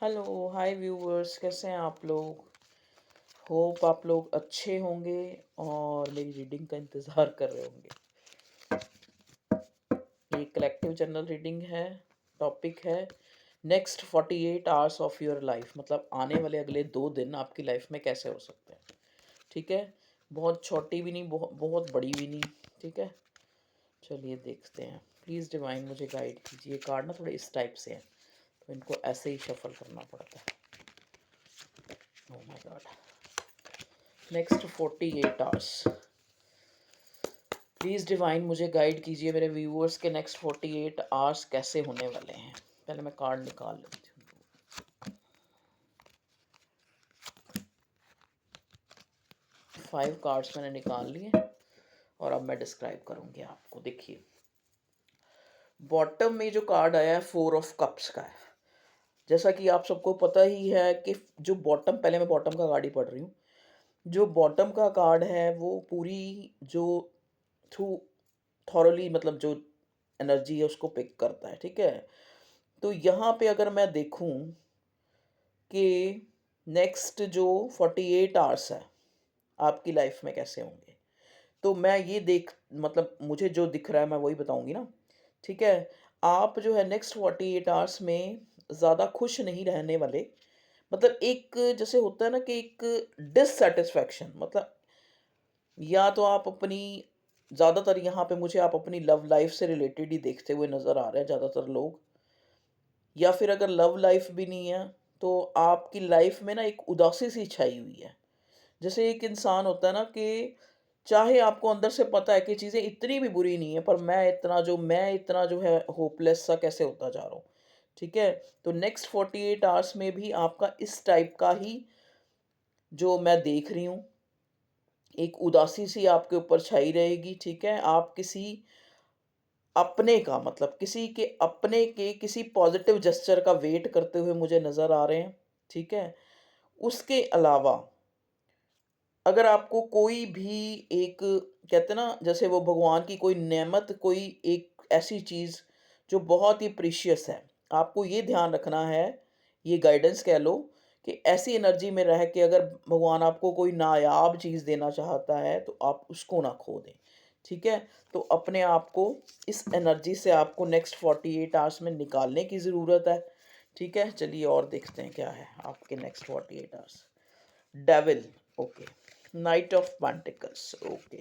Hello, हाय viewers, कैसे हैं आप लोग? होप आप लोग अच्छे होंगे और मेरी रीडिंग का इंतज़ार कर रहे होंगे। ये कलेक्टिव जनरल रीडिंग है। टॉपिक है next 48 hours of your life, मतलब आने वाले अगले 2 दिन आपकी लाइफ में कैसे हो सकते हैं। ठीक है, बहुत छोटी भी नहीं, बहुत बड़ी भी नहीं। ठीक है, चलिए देखते हैं। प्लीज़ डिवाइन मुझे गाइड कीजिए। कार्ड ना थोड़े इस टाइप से हैं, तो इनको ऐसे ही शफल करना पड़ता है। Oh my God. Next 48 hours, please divine मुझे गाइड कीजिए। मेरे व्यूअर्स के नेक्स्ट 48 आवर्स कैसे होने वाले हैं। पहले मैं कार्ड निकाल लेती हूँ। 5 कार्ड्स मैंने निकाल लिए और अब मैं डिस्क्राइब करूँगी आपको। देखिए, बॉटम में जो कार्ड आया है 4 ऑफ कप्स का है। जैसा कि आप सबको पता ही है कि जो बॉटम, पहले मैं बॉटम का कार्ड ही पढ़ रही हूँ। जो बॉटम का कार्ड है वो पूरी जो थ्रू थॉरली, मतलब जो एनर्जी है उसको पिक करता है। ठीक है, तो यहाँ पे अगर मैं देखूँ कि नेक्स्ट जो 48 आवर्स है आपकी लाइफ में कैसे होंगे, तो मैं ये देख, मतलब मुझे जो दिख रहा है मैं वही बताऊंगी ना। ठीक है, आप जो है नेक्स्ट 48 आवर्स में ज़्यादा खुश नहीं रहने वाले। मतलब एक जैसे होता है ना कि एक डिससेटिस्फैक्शन, मतलब या तो आप अपनी, ज़्यादातर यहाँ पे मुझे आप अपनी लव लाइफ से रिलेटेड ही देखते हुए नज़र आ रहे हैं ज़्यादातर लोग। या फिर अगर लव लाइफ भी नहीं है तो आपकी लाइफ में ना एक उदासी सी छाई हुई है। जैसे एक इंसान होता है ना कि चाहे आपको अंदर से पता है कि चीज़ें इतनी भी बुरी नहीं है, पर मैं इतना जो है होपलेस सा कैसे होता जा रहा हूँ। ठीक है, तो नेक्स्ट 48 आवर्स में भी आपका इस टाइप का ही जो मैं देख रही हूँ, एक उदासी सी आपके ऊपर छाई रहेगी। ठीक है, आप किसी अपने का, मतलब किसी के अपने के किसी पॉजिटिव जेस्चर का वेट करते हुए मुझे नज़र आ रहे हैं। ठीक है, उसके अलावा अगर आपको कोई भी एक, कहते हैं ना जैसे वो भगवान की कोई नेमत, कोई एक ऐसी चीज़ जो बहुत ही प्रीशियस है, आपको ये ध्यान रखना है, ये गाइडेंस कह लो, कि ऐसी एनर्जी में रह के अगर भगवान आपको कोई नायाब चीज़ देना चाहता है तो आप उसको ना खो दें। ठीक है, तो अपने आप को इस एनर्जी से आपको नेक्स्ट 48 आवर्स में निकालने की ज़रूरत है। ठीक है, चलिए और देखते हैं क्या है आपके next 48 hours. Devil, okay. Night of pentacles, okay.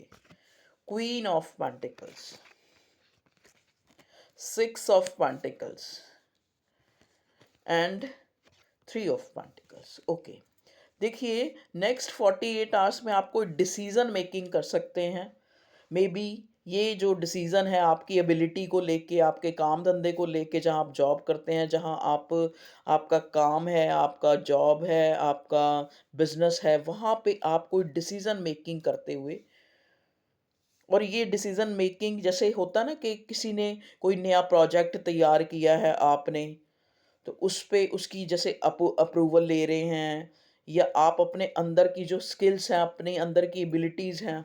Queen of pentacles, 6 of pentacles and 3 of pentacles, okay. देखिए, नेक्स्ट 48 आवर्स में आपको डिसीजन मेकिंग कर सकते हैं। मे बी ये जो डिसीज़न है आपकी एबिलिटी को लेके, आपके काम धंधे को लेके, जहाँ आप जॉब करते हैं, जहाँ आप, आपका काम है, आपका जॉब है, आपका बिजनेस है, वहाँ पे आप कोई डिसीज़न मेकिंग करते हुए, और ये डिसीज़न मेकिंग जैसे होता है ना कि किसी ने कोई नया प्रोजेक्ट तैयार किया है आपने, तो उस पे उसकी जैसे अप्रूवल ले रहे हैं, या आप अपने अंदर की जो स्किल्स हैं, अपने अंदर की एबिलिटीज़ हैं,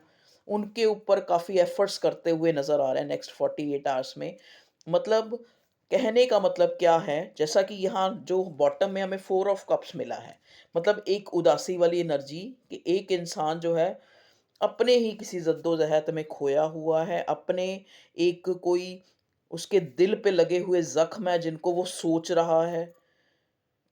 उनके ऊपर काफ़ी एफर्ट्स करते हुए नज़र आ रहे हैं नेक्स्ट 48 आवर्स में। मतलब कहने का मतलब क्या है, जैसा कि यहाँ जो बॉटम में हमें 4 ऑफ कप्स मिला है, मतलब एक उदासी वाली एनर्जी, कि एक इंसान जो है अपने ही किसी जद्दोजहद में खोया हुआ है, अपने एक कोई उसके दिल पे लगे हुए ज़ख्म है जिनको वो सोच रहा है।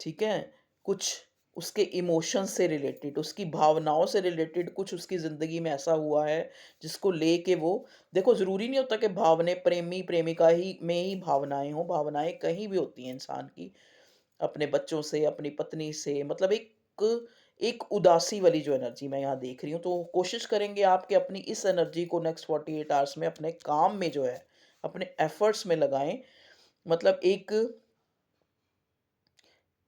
ठीक है? कुछ उसके इमोशंस से रिलेटेड, उसकी भावनाओं से रिलेटेड कुछ उसकी ज़िंदगी में ऐसा हुआ है, जिसको लेके वो, देखो ज़रूरी नहीं होता कि प्रेमी-प्रेमिका ही में ही भावनाएँ हों, भावनाएँ कहीं भी होती हैं इंसान की, अपने बच्चों से, अपनी पत्नी से, मतलब एक एक उदासी वाली जो एनर्जी मैं यहाँ देख रही हूँ, तो कोशिश करेंगे आप कि अपनी इस एनर्जी को नेक्स्ट 48 आवर्स में अपने काम में जो है, अपने एफर्ट्स में लगाएँ। मतलब एक,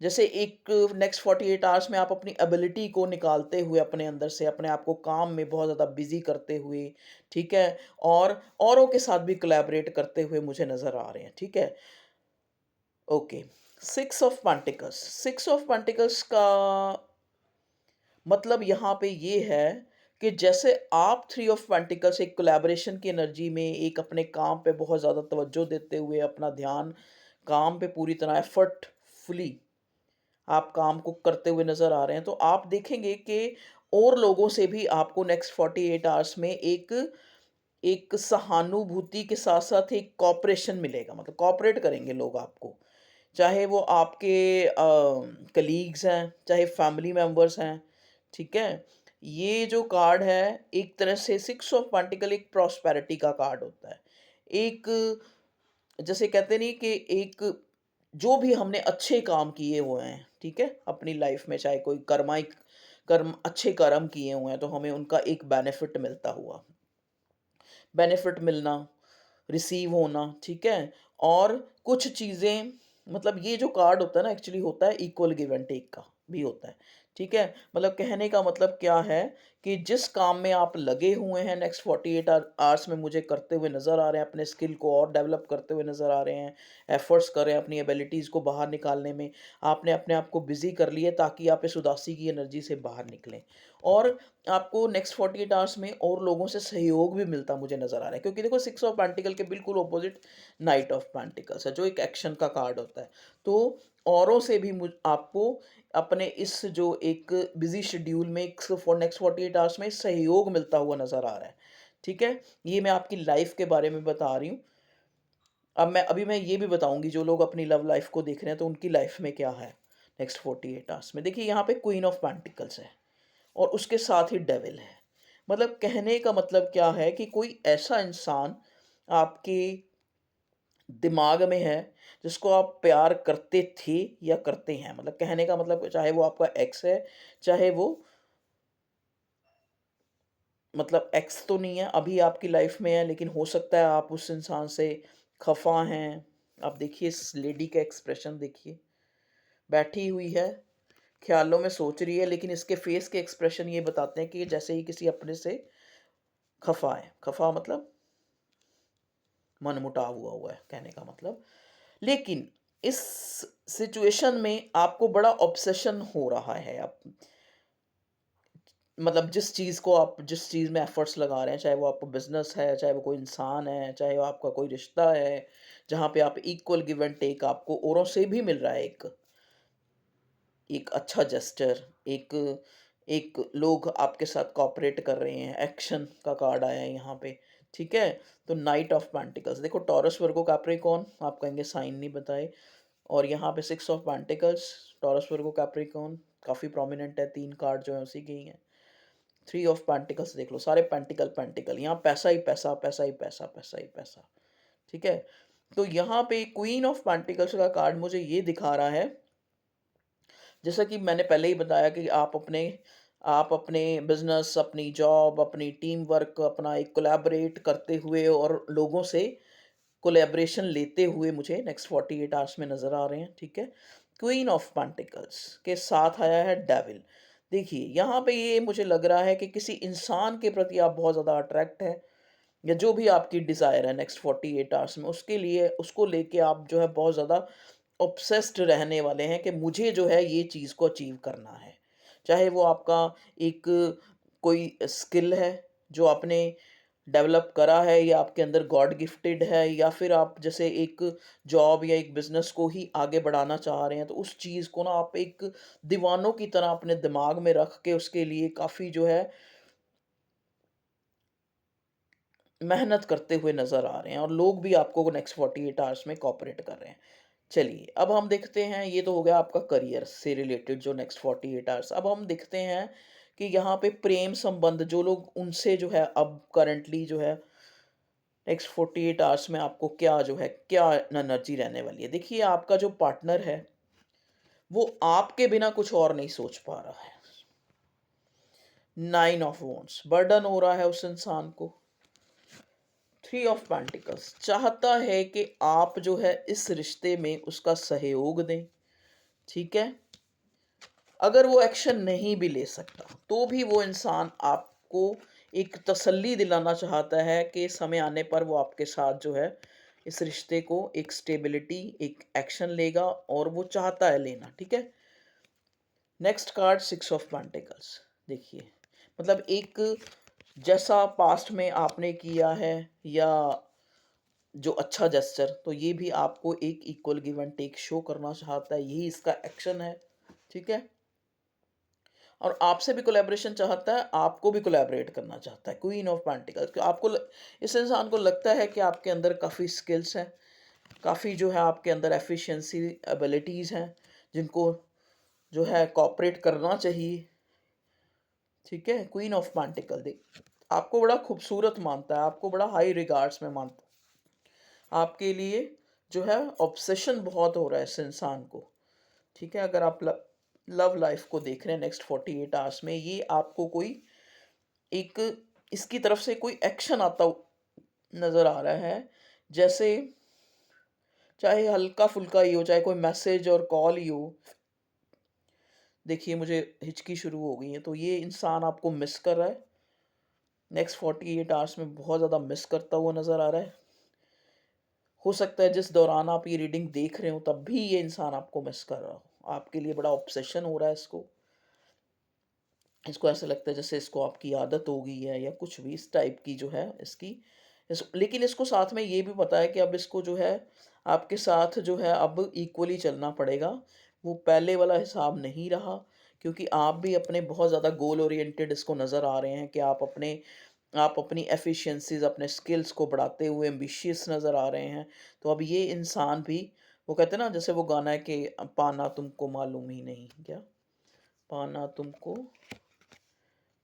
जैसे एक नेक्स्ट 48 आवर्स में आप अपनी एबिलिटी को निकालते हुए अपने अंदर से, अपने आप को काम में बहुत ज़्यादा बिज़ी करते हुए, ठीक है? और औरों के साथ भी कोलैबोरेट करते हुए मुझे नज़र आ रहे हैं, ठीक है? ओके, 6 ऑफ पेंटिकल्स का मतलब यहाँ पे ये है कि जैसे आप 3 ऑफ पेंटिकल्स एक कोलैबोरेशन की एनर्जी में, एक अपने काम पे बहुत ज़्यादा तवज्जो देते हुए, अपना ध्यान काम पे पूरी तरह एफर्टफुली आप काम को करते हुए नज़र आ रहे हैं, तो आप देखेंगे कि और लोगों से भी आपको नेक्स्ट 48 आवर्स में एक एक सहानुभूति के साथ-साथ एक कोऑपरेशन मिलेगा, मतलब कोऑपरेट करेंगे लोग आपको। चाहे वो आपके कलीग्स हैं, चाहे फैमिली मेंबर्स हैं, ठीक है? ये जो कार्ड है, एक तरह से 6 ऑफ पेंटिकल एक प्रॉस्पेरिटी का कार्ड होता है। एक जैसे कहते नहीं कि एक जो भी हमने अच्छे काम किए हुए हैं, ठीक है? अपनी लाइफ में चाहे कोई कर्म अच्छे कर्म किए हुए हैं, तो हमें उनका एक बेनिफिट मिलता हुआ। बेनिफिट मिलना, रिसीव होना, ठीक है? और कुछ चीज़ें मतलब ये जो कार्ड होता है ना एक्चुअली होता है इक्वल गिव एंड टेक का भी होता है, ठीक है? मतलब कहने का मतलब क्या है कि जिस काम में आप लगे हुए हैं नेक्स्ट 48 आवर्स में मुझे करते हुए नज़र आ रहे हैं, अपने स्किल को और डेवलप करते हुए नज़र आ रहे हैं, एफर्ट्स कर रहे हैं अपनी एबिलिटीज़ को बाहर निकालने में, आपने अपने आप को बिज़ी कर लिया ताकि आप इस उदासी की एनर्जी से बाहर निकलें। और आपको नेक्स्ट 48 आवर्स में और लोगों से सहयोग भी मिलता मुझे नज़र आ रहा है, क्योंकि देखो 6 ऑफ पेंटिकल के बिल्कुल ऑपोजिट नाइट ऑफ पेंटिकल्स है जो एक एक्शन का कार्ड होता है। तो औरों से भी आपको अपने इस जो एक बिजी शेड्यूल में एक फॉर नेक्स्ट 48 आवर्स में सहयोग मिलता हुआ नज़र आ रहा है, ठीक है? ये मैं आपकी लाइफ के बारे में बता रही हूँ। अभी मैं ये भी बताऊंगी जो लोग अपनी लव लाइफ को देख रहे हैं तो उनकी लाइफ में क्या है नेक्स्ट 48 आवर्स में। देखिए यहाँ पे क्वीन ऑफ पेंटिकल्स है और उसके साथ ही डेविल है। मतलब कहने का मतलब क्या है कि कोई ऐसा इंसान आपके दिमाग में है जिसको आप प्यार करते थे या करते हैं। मतलब कहने का मतलब चाहे वो आपका एक्स है, चाहे वो मतलब एक्स तो नहीं है, अभी आपकी लाइफ में है, लेकिन हो सकता है आप उस इंसान से खफ़ा हैं। आप देखिए इस लेडी का एक्सप्रेशन देखिए, बैठी हुई है, ख़्यालों में सोच रही है, लेकिन इसके फेस के एक्सप्रेशन ये बताते हैं कि ये जैसे ही किसी अपने से खफ़ा है। खफ़ा मतलब मनमुटाव हुआ है कहने का मतलब। लेकिन इस सिचुएशन में आपको बड़ा ऑब्सेशन हो रहा है। आप मतलब जिस चीज़ में एफर्ट्स लगा रहे हैं, चाहे वो आपका बिज़नेस है, चाहे वो कोई इंसान है, चाहे वो आपका कोई रिश्ता है, जहाँ पे आप इक्वल गिव एंड टेक आपको औरों से भी मिल रहा है एक एक अच्छा जेस्चर, एक एक लोग आपके साथ कोऑपरेट कर रहे हैं, एक्शन का कार्ड आया है यहाँ पे, ठीक है? तो नाइट ऑफ पेंटिकल्स देखो टॉरस, वर्गो, कैप्रिकॉर्न आप कहेंगे साइन नहीं बताए और यहाँ पे 6 of pentacles taurus, Virgo, Capricorn काफ़ी प्रोमिनेंट है, 3 कार्ड जो हैं उसी के ही हैं। 3 ऑफ पेंटिकल्स देख लो, सारे पेंटिकल पेंटिकल, यहाँ पैसा ही पैसा, पैसा ही पैसा, पैसा ही पैसा, ठीक है? तो यहाँ पे क्वीन ऑफ पेंटिकल्स का कार्ड मुझे ये दिखा रहा है, जैसा कि मैंने पहले ही बताया कि आप अपने बिज़नेस, अपनी जॉब, अपनी टीम वर्क, अपना एक कोलैबोरेट करते हुए और लोगों से कोलैबोरेशन लेते हुए मुझे नेक्स्ट 48 आवर्स में नज़र आ रहे हैं, ठीक है? क्वीन ऑफ पेंटिकल्स के साथ आया है डेविल। देखिए, यहाँ पे ये मुझे लग रहा है कि किसी इंसान के प्रति आप बहुत ज़्यादा अट्रैक्ट हैं या जो भी आपकी डिज़ायर है नेक्स्ट 48 आवर्स में, उसके लिए उसको लेके आप जो है बहुत ज़्यादा ऑब्सेस्ड रहने वाले हैं कि मुझे जो है ये चीज़ को अचीव करना है। चाहे वो आपका एक कोई स्किल है जो आपने डेवलप करा है या आपके अंदर गॉड गिफ्टेड है या फिर आप जैसे एक जॉब या एक बिज़नेस को ही आगे बढ़ाना चाह रहे हैं, तो उस चीज़ को ना आप एक दीवानों की तरह अपने दिमाग में रख के उसके लिए काफ़ी जो है मेहनत करते हुए नज़र आ रहे हैं और लोग भी आपको नेक्स्ट 48 आवर्स में कोऑपरेट कर रहे हैं। चलिए, अब हम देखते हैं, ये तो हो गया आपका करियर से रिलेटेड जो नेक्स्ट 48 आवर्स। अब हम देखते हैं कि यहाँ पे प्रेम संबंध जो लोग उनसे जो है अब करंटली जो है नेक्स्ट 48 आवर्स में आपको क्या एनर्जी रहने वाली है। देखिए आपका जो पार्टनर है, वो आपके बिना कुछ और नहीं सोच पा रहा है। 9 ऑफ वॉन्ड्स बर्डन हो रहा है उस इंसान को। 3 ऑफ पेंटिकल्स चाहता है कि आप जो है इस रिश्ते में उसका सहयोग दें, ठीक है? अगर वो एक्शन नहीं भी ले सकता, तो भी वो इंसान आपको एक तसल्ली दिलाना चाहता है कि समय आने पर वो आपके साथ जो है इस रिश्ते को एक स्टेबिलिटी, एक एक्शन लेगा और वो चाहता है लेना, ठीक है? नेक्स्ट कार्ड 6 ऑफ पेंटिकल्स देखिए, मतलब एक जैसा पास्ट में आपने किया है या जो अच्छा जेस्चर, तो ये भी आपको एक equal give and take show करना चाहता है, यही इसका एक्शन है। ठीक है? और आपसे भी कोलैबोरेशन चाहता है, आपको भी कोलैबोरेट करना चाहता है। क्वीन ऑफ पेंटिकल्स कि आपको ल इस इंसान को लगता है कि आपके अंदर काफ़ी स्किल्स हैं, काफ़ी जो है आपके अंदर एफिशिएंसी एबिलिटीज़ हैं, जिनको जो है कोऑपरेट करना चाहिए, ठीक है? क्वीन ऑफ पेंटिकल दे आपको बड़ा खूबसूरत मानता है, आपको बड़ा हाई रिगार्ड्स में मानता है। आपके लिए जो है ऑब्सेशन बहुत हो रहा है इस इंसान को, ठीक है? अगर आप लव लाइफ को देख रहे हैं नेक्स्ट 48 आवर्स में, ये आपको कोई एक इसकी तरफ से कोई एक्शन आता नज़र आ रहा है। जैसे चाहे हल्का-फुल्का ही हो, चाहे कोई मैसेज और कॉल ही हो। देखिए मुझे हिचकी शुरू हो गई है, तो ये इंसान आपको मिस कर रहा है। नेक्स्ट 48 आवर्स में बहुत ज़्यादा मिस करता हुआ नज़र आ रहा है। हो सकता है जिस दौरान आप ये रीडिंग देख रहे हो तब भी ये इंसान आपको मिस कर रहा हो। आपके लिए बड़ा ऑब्सेशन हो रहा है इसको। इसको ऐसा लगता है जैसे इसको आपकी आदत हो गई है या कुछ भी इस टाइप की जो है इसकी लेकिन इसको साथ में ये भी पता है कि अब इसको जो है आपके साथ जो है अब इक्वली चलना पड़ेगा। वो पहले वाला हिसाब नहीं रहा, क्योंकि आप भी अपने बहुत ज़्यादा गोल ओरिएंटेड इसको नज़र आ रहे हैं कि आप अपनी एफिशिएंसीज़, अपने स्किल्स को बढ़ाते हुए एम्बिशियस नज़र आ रहे हैं। तो अब ये इंसान भी, वो कहते हैं ना जैसे वो गाना है कि पाना तुमको मालूम ही नहीं, क्या? पाना तुमको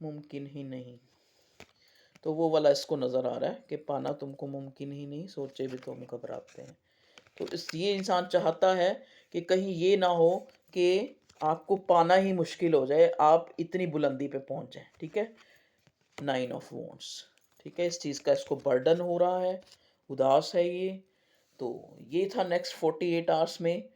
मुमकिन ही नहीं। तो वो वाला इसको नज़र आ रहा है कि पाना तुमको मुमकिन ही नहीं, सोचे भी तुम घबराते हैं। तो ये इंसान चाहता है कि कहीं ये ना हो कि आपको पाना ही मुश्किल हो जाए, आप इतनी बुलंदी पे पहुंच जाएं, ठीक है? 9 ऑफ वॉन्ड्स, ठीक है? इस चीज़ का इसको बर्डन हो रहा है, उदास है ये। तो ये था नेक्स्ट 48 आवर्स में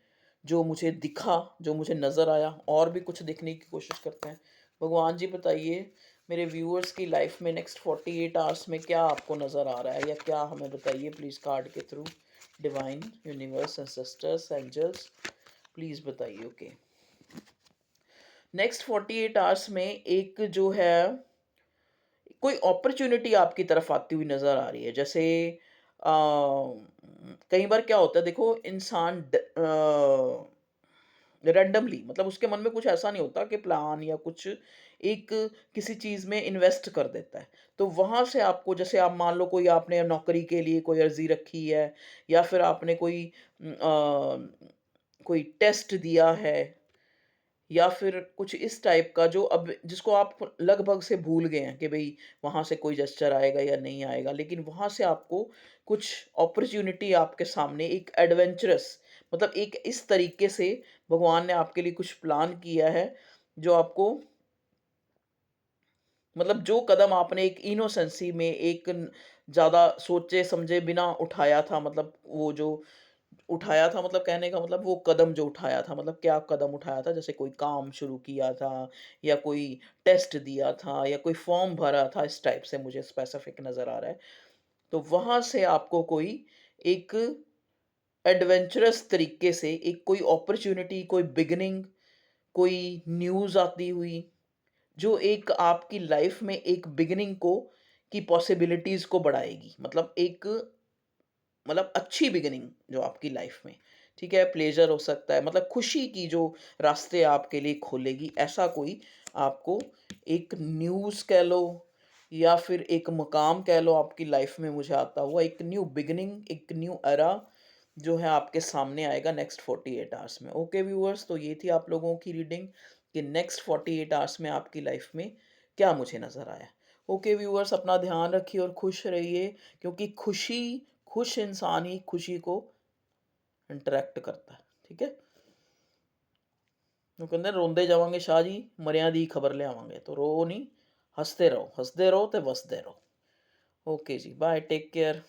जो मुझे दिखा, जो मुझे नज़र आया। और भी कुछ देखने की कोशिश करते हैं। भगवान जी बताइए मेरे व्यूअर्स की लाइफ में नेक्स्ट 48 आवर्स में क्या आपको नज़र आ रहा है, या क्या हमें बताइए प्लीज़ कार्ड के through. Divine, universe, ancestors, angels, please बताइए। ओके, नेक्स्ट 48 आवर्स में एक जो है कोई अपॉर्च्युनिटी आपकी तरफ आती हुई नज़र आ रही है। जैसे कई बार क्या होता है, देखो इंसान रैंडमली, मतलब उसके मन में कुछ ऐसा नहीं होता कि प्लान या कुछ एक किसी चीज़ में इन्वेस्ट कर देता है। तो वहाँ से आपको, जैसे आप मान लो कोई आपने नौकरी के लिए कोई अर्ज़ी रखी है, या फिर आपने कोई टेस्ट दिया है, या फिर कुछ इस टाइप का जो अब जिसको आप लगभग से भूल गए हैं कि भई वहाँ से कोई जेस्चर आएगा या नहीं आएगा। लेकिन वहाँ से आपको कुछ अपॉर्च्युनिटी आपके सामने एक एडवेंचरस, मतलब एक इस तरीके से भगवान ने आपके लिए कुछ प्लान किया है, जो आपको, मतलब जो कदम आपने एक इनोसेंसी में एक ज़्यादा सोचे समझे बिना उठाया था, मतलब वो जो उठाया था, मतलब कहने का मतलब वो कदम जो उठाया था, मतलब क्या कदम उठाया था, जैसे कोई काम शुरू किया था, या कोई टेस्ट दिया था, या कोई फॉर्म भरा था, इस टाइप से मुझे स्पेसिफिक नज़र आ रहा है। तो वहाँ से आपको कोई एक एडवेंचरस तरीके से एक कोई अपॉर्च्युनिटी, कोई बिगिनिंग, कोई न्यूज़ आती हुई, जो एक आपकी लाइफ में एक बिगिनिंग को की पॉसिबिलिटीज़ को बढ़ाएगी। मतलब एक, मतलब अच्छी बिगिनिंग जो आपकी लाइफ में, ठीक है? प्लेज़र हो सकता है, मतलब खुशी की जो रास्ते आपके लिए खोलेगी, ऐसा कोई आपको एक न्यूज़ कह लो, या फिर एक मकाम कह लो आपकी लाइफ में मुझे आता हुआ, एक न्यू बिगिनिंग, एक न्यू एरा जो है आपके सामने आएगा नेक्स्ट 48 आवर्स में। ओके व्यूअर्स, तो ये थी आप लोगों की रीडिंग कि नेक्स्ट 48 आवर्स में आपकी लाइफ में क्या मुझे नज़र आया। ओके व्यूअर्स, अपना ध्यान रखिए और खुश रहिए, क्योंकि खुश इंसान ही खुशी को इंटरैक्ट करता है, ठीक है? वो कहते हैं रोंदे जावांगे शाह जी, मरिया दी खबर ले आवांगे। तो रो नहीं, हंसते रहो ते वसदे रहो। ओके जी, बाय, टेक केयर।